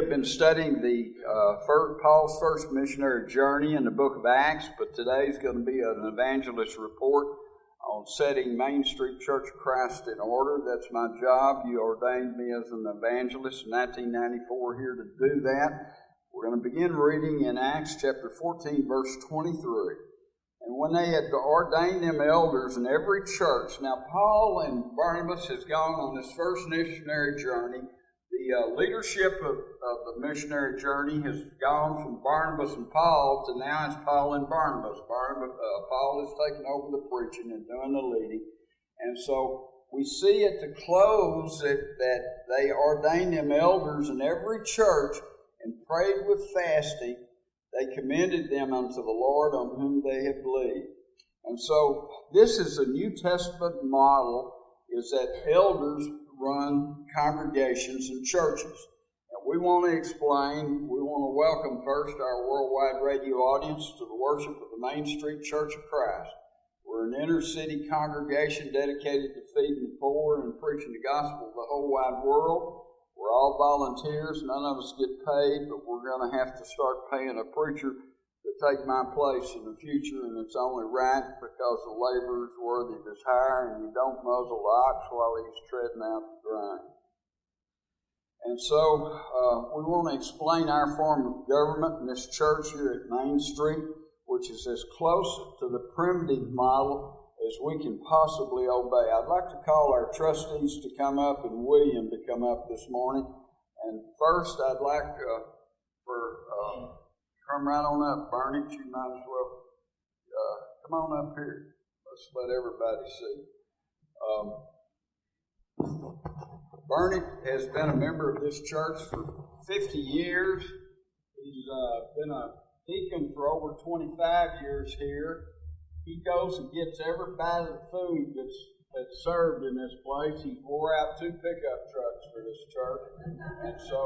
have been studying Paul's first missionary journey in the book of Acts, but today is going to be an evangelist report on setting Main Street Church of Christ in order. That's my job. You ordained me as an evangelist in 1994 here to do that. We're going to begin reading in Acts chapter 14, verse 23. And when they had ordained them elders in every church. Now, Paul and Barnabas has gone on this first missionary journey. The leadership of the missionary journey has gone from Barnabas and Paul to now it's Paul and Barnabas. Paul has taken over the preaching and doing the leading. And so we see at the close that they ordained them elders in every church and prayed with fasting. They commended them unto the Lord on whom they had believed. And so this is a New Testament model, is that elders run congregations and churches. And we want to welcome first our worldwide radio audience to the worship of the Main Street Church of Christ. We're an inner city congregation dedicated to feeding the poor and preaching the gospel to the whole wide world. We're all volunteers. None of us get paid, but we're going to have to start paying a preacher to take my place in the future, and it's only right because the labor is worthy of his hire, and you don't muzzle the ox while he's treading out the grain. And so we want to explain our form of government in this church here at Main Street, which is as close to the primitive model as we can possibly obey. I'd like to call our trustees to come up and William to come up this morning. And first, I'd like come right on up, Bernie. You might as well come on up here. Let's let everybody see. Bernie has been a member of this church for 50 years. He's been a deacon for over 25 years here. He goes and gets every bite of the food that's served in this place. He wore out 2 pickup trucks for this church. And so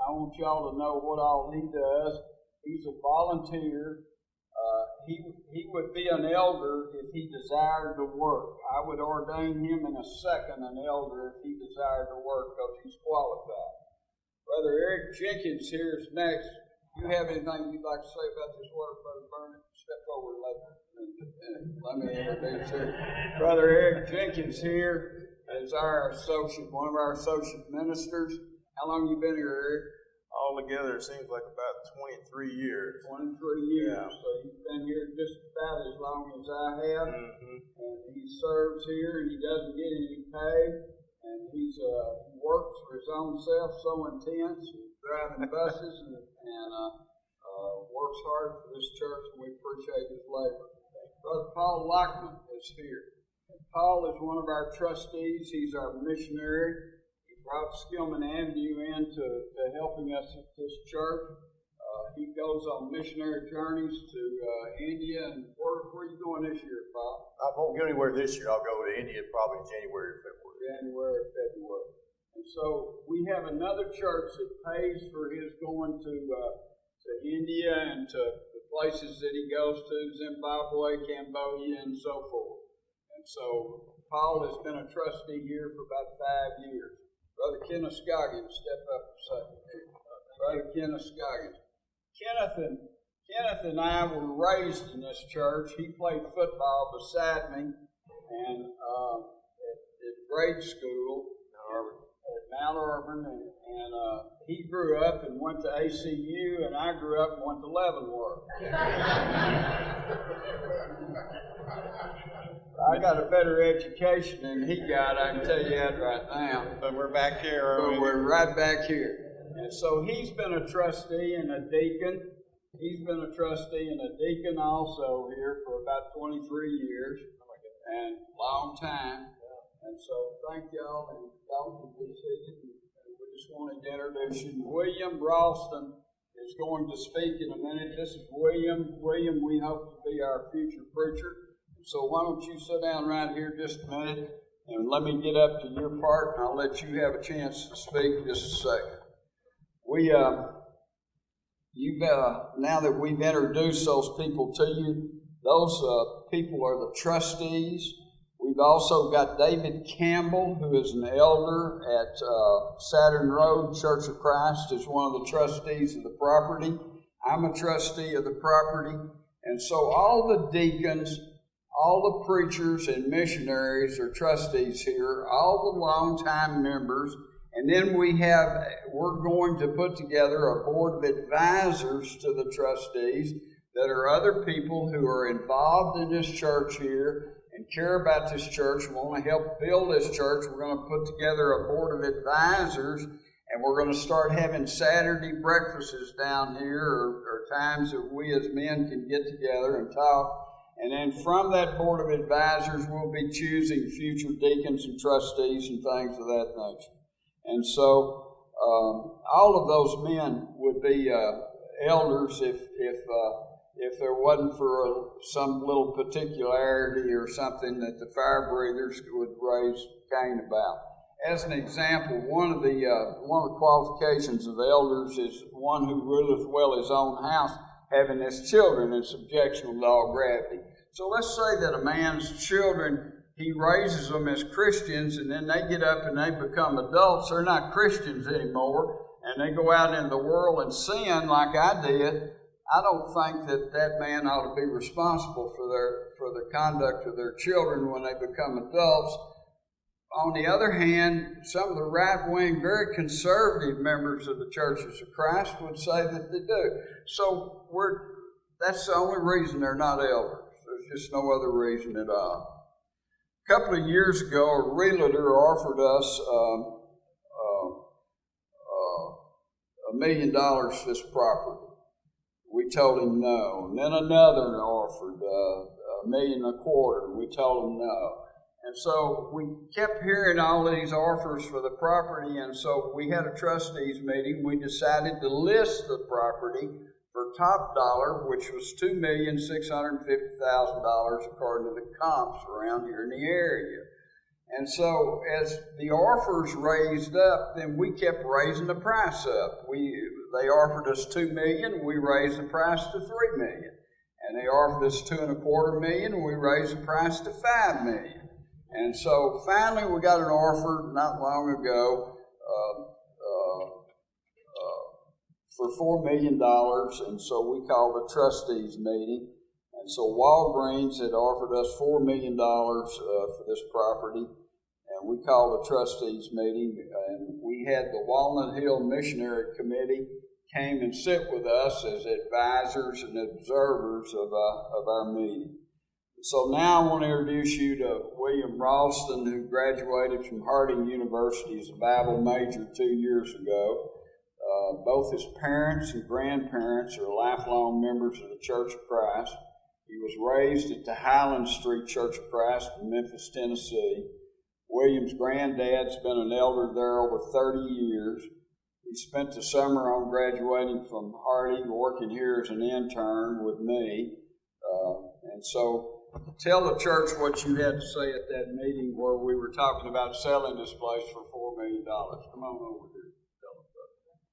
I want y'all to know what all he does. He's a volunteer. He would be an elder if he desired to work. I would ordain him in a second an elder if he desired to work because he's qualified. Brother Eric Jenkins here is next. Do you have anything you'd like to say about this work, Brother Burnett? Step over and let me introduce you. Brother Eric Jenkins here is our associate, one of our associate ministers. How long you been here, Eric? Altogether, it seems like about 23 years. 23 years. Yeah. So he's been here just about as long as I have. Mm-hmm. And he serves here, and he doesn't get any pay. And he works for his own self, sewing tents, and driving buses, and works hard for this church, and we appreciate his labor. Brother Paul Lockman is here. And Paul is one of our trustees. He's our missionary. He brought Skillman Avenue into helping us at this church. He goes on missionary journeys to India. And where are you going this year, Paul? I won't go anywhere this year. I'll go to India probably in January or February. And so we have another church that pays for his going to India and to the places that he goes to, Zimbabwe, Cambodia, and so forth. And so Paul has been a trustee here for about 5 years. Brother Kenneth Scoggins, step up a second. Brother Kenneth Scoggins. Kenneth and I were raised in this church. He played football beside me, and at grade school at Mount Auburn, and he grew up and went to ACU, and I grew up and went to Leavenworth. I got a better education than he got, I can tell you that right now. But we're back here. We're right back here. And so he's been a trustee and a deacon. He's been a trustee and a deacon also here for about 23 years. And long time. And so thank y'all, and y'all can be seated. And we just wanted to introduce you. William Ralston is going to speak in a minute. This is William. William, we hope to be our future preacher. So why don't you sit down right here just a minute, and let me get up to your part, and I'll let you have a chance to speak just a second. Now that we've introduced those people to you, those people are the trustees. We We've also got David Campbell, who is an elder at Saturn Road Church of Christ, is one of the trustees of the property. I'm a trustee of the property. And so all the deacons, all the preachers and missionaries are trustees here, all the longtime members. And then we're going to put together a board of advisors to the trustees that are other people who are involved in this church here and care about this church, want to help build this church. We're going to put together a board of advisors, and we're going to start having Saturday breakfasts down here, or times that we as men can get together and talk. And then from that board of advisors, we'll be choosing future deacons and trustees and things of that nature. And so all of those men would be elders if there wasn't for some little particularity or something that the fire breathers would raise Cain about. As an example, one of the qualifications of elders is one who ruleth well his own house, having his children in subjection with all gravity. So let's say that a man's children, he raises them as Christians, and then they get up and they become adults. They're not Christians anymore, and they go out in the world and sin like I did. I don't think that man ought to be responsible for the conduct of their children when they become adults. On the other hand, some of the right-wing, very conservative members of the Churches of Christ would say that they do. So that's the only reason they're not elders. There's just no other reason at all. A couple of years ago, a realtor offered us $1 million for this property. We told him no. And then another offered $1.25 million. We told him no. And so we kept hearing all these offers for the property, and so we had a trustees meeting. We decided to list the property for top dollar, which was $2,650,000 according to the comps around here in the area. And so as the offers raised up, then we kept raising the price up. They offered us $2 million, we raised the price to $3 million. And they offered us $2.25 million, we raised the price to $5 million. And so finally we got an offer not long ago for $4 million, and so we called a trustees meeting. And so Walgreens had offered us $4 million for this property, and we called a trustees meeting, and we had the Walnut Hill Missionary Committee came and sit with us as advisors and observers of our meeting. So now I want to introduce you to William Ralston, who graduated from Harding University as a Bible major 2 years ago. Both his parents and grandparents are lifelong members of the Church of Christ. He was raised at the Highland Street Church of Christ in Memphis, Tennessee. William's granddad's been an elder there over 30 years. He spent the summer on graduating from Harding, working here as an intern with me. And so tell the church what you had to say at that meeting where we were talking about selling this place for $4 million. Come on over here.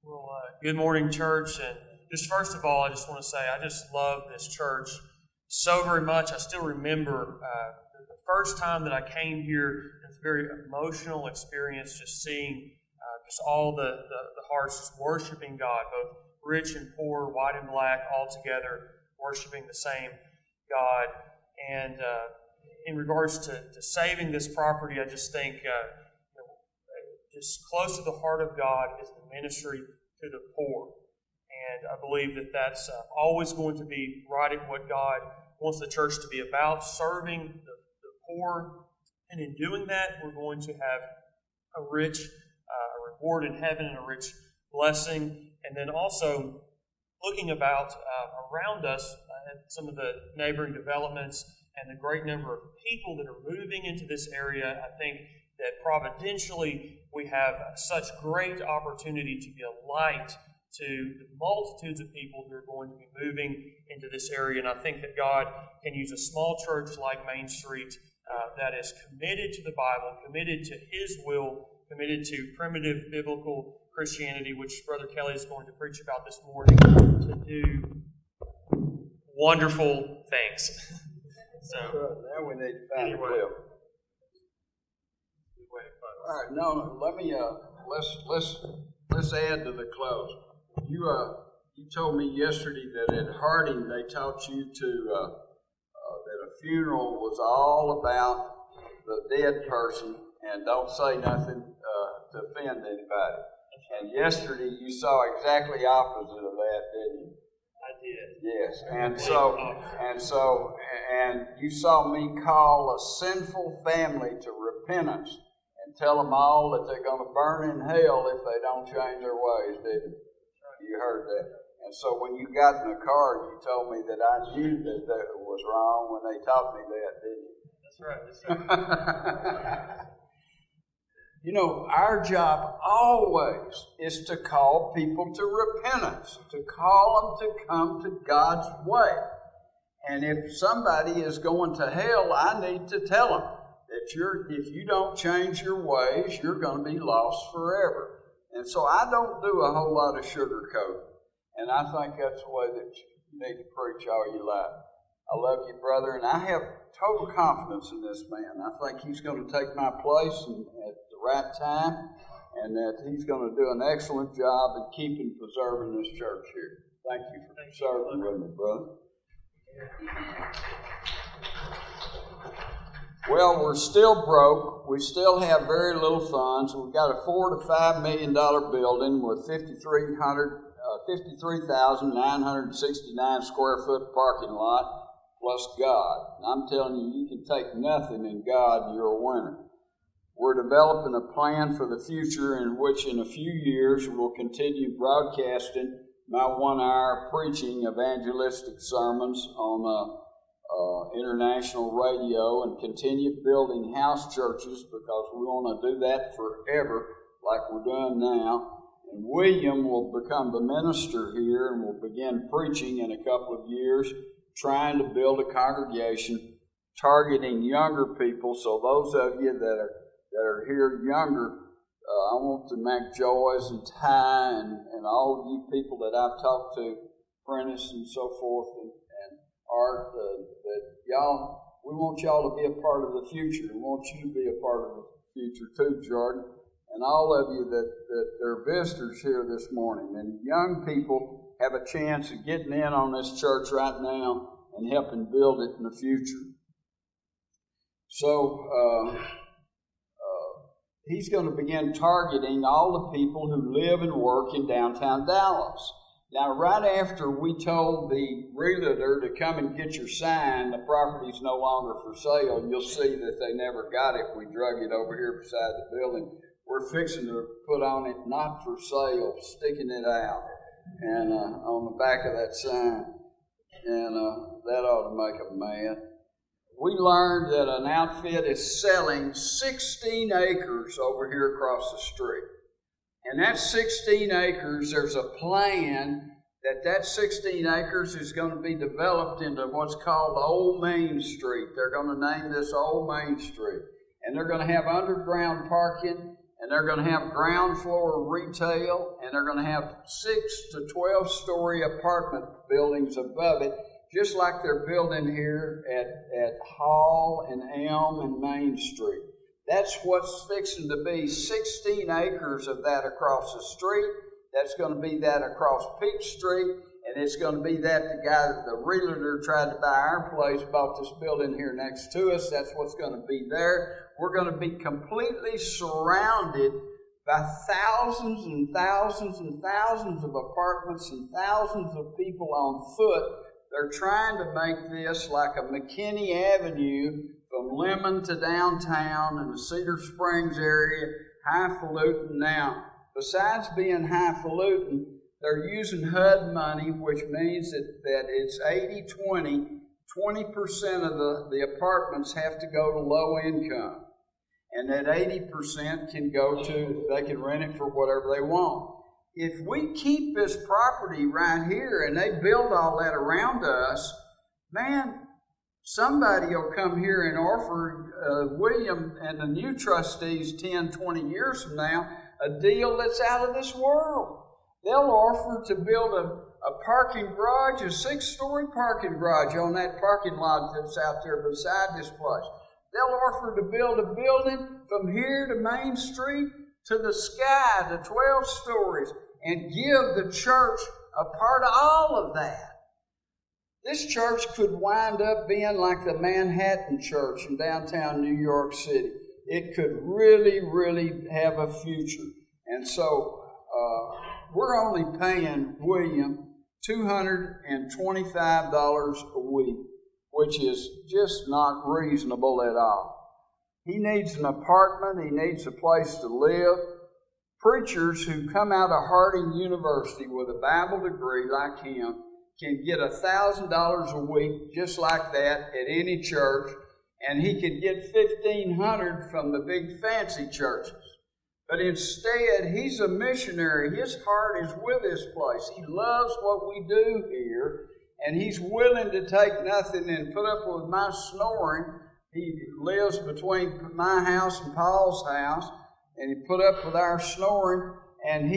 Well, good morning, church. And just first of all, I just want to say I just love this church so very much. I still remember the first time that I came here. It's a very emotional experience, just seeing just all the hearts just worshiping God, both rich and poor, white and black, all together worshiping the same God. And in regards to saving this property, I just think just close to the heart of God is the ministry to the poor. And I believe that that's always going to be right at what God wants the church to be about, serving the poor. And in doing that, we're going to have a rich reward in heaven and a rich blessing. And then also looking about around us at some of the neighboring developments and the great number of people that are moving into this area, I think that providentially we have such great opportunity to be a light to the multitudes of people who are going to be moving into this area. And I think that God can use a small church like Main Street that is committed to the Bible, committed to His will, committed to primitive biblical Christianity, which Brother Kelly is going to preach about this morning, to do wonderful things. So now we need to find a clip. way to close. All right, no, let me let's add to the close. You told me yesterday that at Harding they taught you to that a funeral was all about the dead person and don't say nothing to offend anybody. And yesterday you saw exactly opposite of that, didn't you? I did. Yes, and you saw me call a sinful family to repentance and tell them all that they're going to burn in hell if they don't change their ways, didn't you? You heard that. And so when you got in the car, you told me that I knew that was wrong when they taught me that, didn't you? That's right. You know, our job always is to call people to repentance, to call them to come to God's way. And if somebody is going to hell, I need to tell them that if you don't change your ways, you're going to be lost forever. And so I don't do a whole lot of sugarcoating. And I think that's the way that you need to preach all your life. I love you, brother, and I have total confidence in this man. I think he's going to take my place at the right time, and that he's going to do an excellent job in keeping preserving this church here. Thank you for serving with me, brother. Well, we're still broke. We still have very little funds. We've got a $4 to $5 million building with 53,969 square foot parking lot plus God. And I'm telling you, you can take nothing in God and you're a winner. We're developing a plan for the future in which in a few years we'll continue broadcasting my 1-hour preaching evangelistic sermons on international radio and continue building house churches because we want to do that forever like we're doing now. And William will become the minister here and will begin preaching in a couple of years, trying to build a congregation targeting younger people. So those of you that are here younger, I want to make Joyce and Ty and all of you people that I've talked to, Prentice and so forth, and Art, that y'all, we want y'all to be a part of the future. We want you to be a part of the future too, Jordan, and all of you that are visitors here this morning. And young people have a chance of getting in on this church right now and helping build it in the future. So he's going to begin targeting all the people who live and work in downtown Dallas. Now, right after we told the realtor to come and get your sign, the property's no longer for sale, you'll see that they never got it. We drug it over here beside the building. We're fixing to put on it, not for sale, sticking it out, and on the back of that sign. And that ought to make them mad. We learned that an outfit is selling 16 acres over here across the street. And that 16 acres, there's a plan that 16 acres is going to be developed into what's called Old Main Street. They're going to name this Old Main Street. And they're going to have underground parking, and they're going to have ground floor retail, and they're going to have 6 to 12-story apartment buildings above it, just like they're building here at Hall and Elm and Main Street. That's what's fixing to be 16 acres of that across the street. That's going to be that across Peach Street. And it's going to be that the guy that the realtor tried to buy our place bought this building here next to us. That's what's going to be there. We're going to be completely surrounded by thousands and thousands and thousands of apartments and thousands of people on foot. They're trying to make this like a McKinney Avenue from Lemon to downtown and the Cedar Springs area, highfalutin. Now, besides being highfalutin, they're using HUD money, which means that it's 80-20. 20% of the apartments have to go to low income. And that 80% can go to, they can rent it for whatever they want. If we keep this property right here and they build all that around us, man, somebody will come here and offer William and the new trustees 10, 20 years from now a deal that's out of this world. They'll offer to build a parking garage, a 6-story parking garage on that parking lot that's out there beside this place. They'll offer to build a building from here to Main Street to the sky, to 12 stories, and give the church a part of all of that. This church could wind up being like the Manhattan Church in downtown New York City. It could really, really have a future. And so we're only paying William $225 a week, which is just not reasonable at all. He needs an apartment. He needs a place to live. Preachers who come out of Harding University with a Bible degree like him can get $1,000 a week just like that at any church, and he could get $1,500 from the big fancy churches. But instead, he's a missionary. His heart is with this place. He loves what we do here, and he's willing to take nothing and put up with my snoring. He lives between my house and Paul's house, and he put up with our snoring, and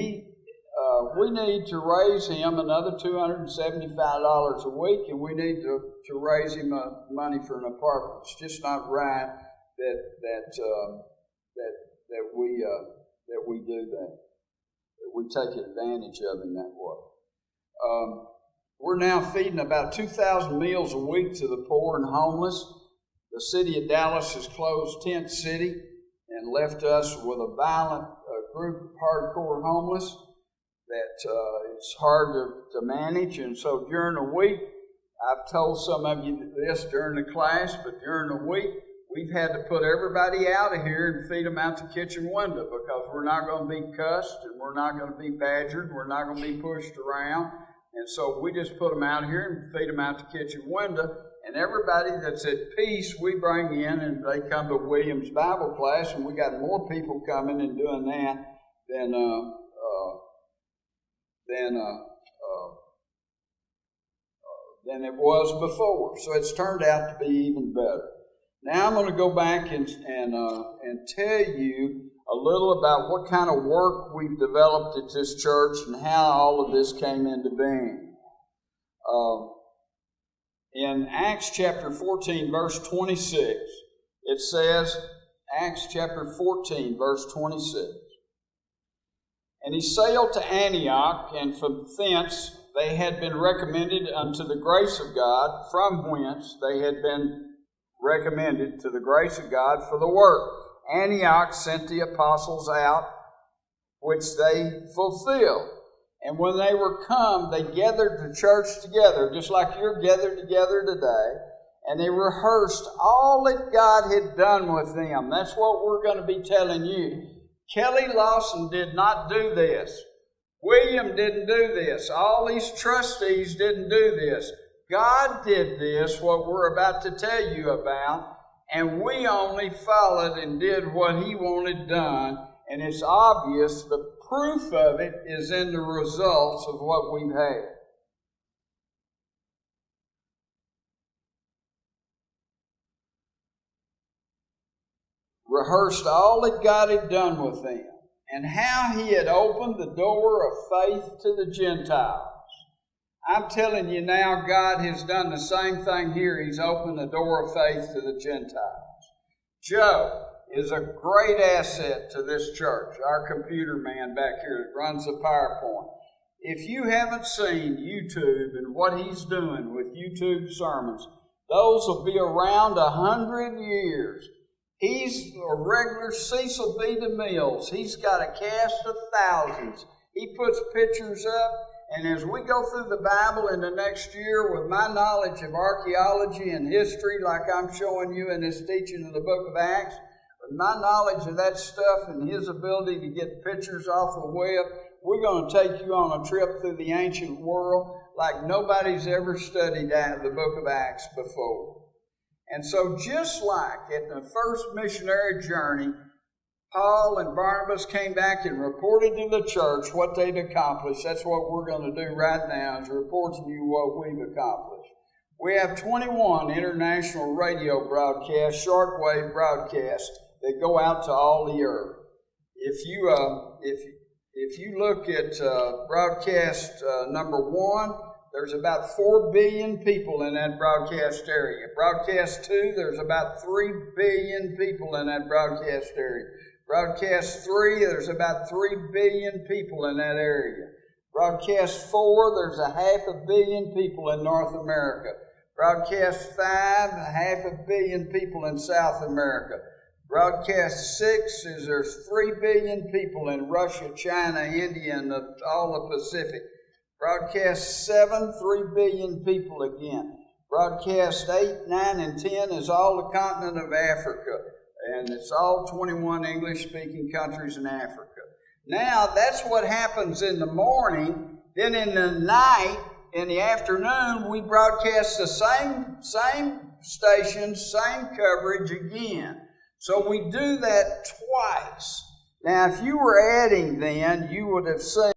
we need to raise him another $275 a week, and we need to raise him money for an apartment. It's just not right that we do that we take advantage of him that way. We're now feeding about 2,000 meals a week to the poor and homeless. The city of Dallas has closed Tent City and left us with a violent group of hardcore homeless that it's hard to manage. And so during the week, I've told some of you this during the class, but during the week, we've had to put everybody out of here and feed them out the kitchen window because we're not going to be cussed and we're not going to be badgered. We're not going to be pushed around. And so we just put them out here and feed them out the kitchen window. And everybody that's at peace, we bring in and they come to William's Bible class, and we got more people coming and doing that than it was before. So it's turned out to be even better. Now I'm going to go back and tell you a little about what kind of work we've developed at this church and how all of this came into being. In Acts chapter 14, verse 26, it says, Acts chapter 14, verse 26, "And he sailed to Antioch, and from thence they had been recommended unto the grace of God, from whence they had been recommended to the grace of God for the work. Antioch sent the apostles out, which they fulfilled. And when they were come, they gathered the church together, just like you're gathered together today, and they rehearsed all that God had done with them." That's what we're going to be telling you. Kelly Lawson did not do this. William didn't do this. All these trustees didn't do this. God did this, what we're about to tell you about, and we only followed and did what He wanted done, and it's obvious the proof of it is in the results of what we've had. Rehearsed all that God had done with them, and how He had opened the door of faith to the Gentiles. I'm telling you now, God has done the same thing here. He's opened the door of faith to the Gentiles. Joe is a great asset to this church, our computer man back here that runs the PowerPoint. If you haven't seen YouTube and what he's doing with YouTube sermons, those will be around 100 years. He's a regular Cecil B. DeMille's. He's got a cast of thousands. He puts pictures up. And as we go through the Bible in the next year with my knowledge of archaeology and history, like I'm showing you in this teaching of the book of Acts, with my knowledge of that stuff and his ability to get pictures off the web, we're going to take you on a trip through the ancient world like nobody's ever studied the book of Acts before. And so just like at the first missionary journey, Paul and Barnabas came back and reported to the church what they'd accomplished. That's what we're going to do right now, is report to you what we've accomplished. We have 21 international radio broadcasts, shortwave broadcasts, that go out to all the earth. If you look at broadcast number 1, there's about 4 billion people in that broadcast area. Broadcast 2, there's about 3 billion people in that broadcast area. Broadcast 3, there's about 3 billion people in that area. Broadcast 4, there's 500 million people in North America. Broadcast 5, 500 million people in South America. Broadcast 6 is there's 3 billion people in Russia, China, India, and all the Pacific. Broadcast 7, 3 billion people again. Broadcast 8, 9, and 10 is all the continent of Africa. And it's all 21 English-speaking countries in Africa. Now, that's what happens in the morning. Then in the night, in the afternoon, we broadcast the same station, same coverage again. So we do that twice. Now, if you were adding then, you would have seen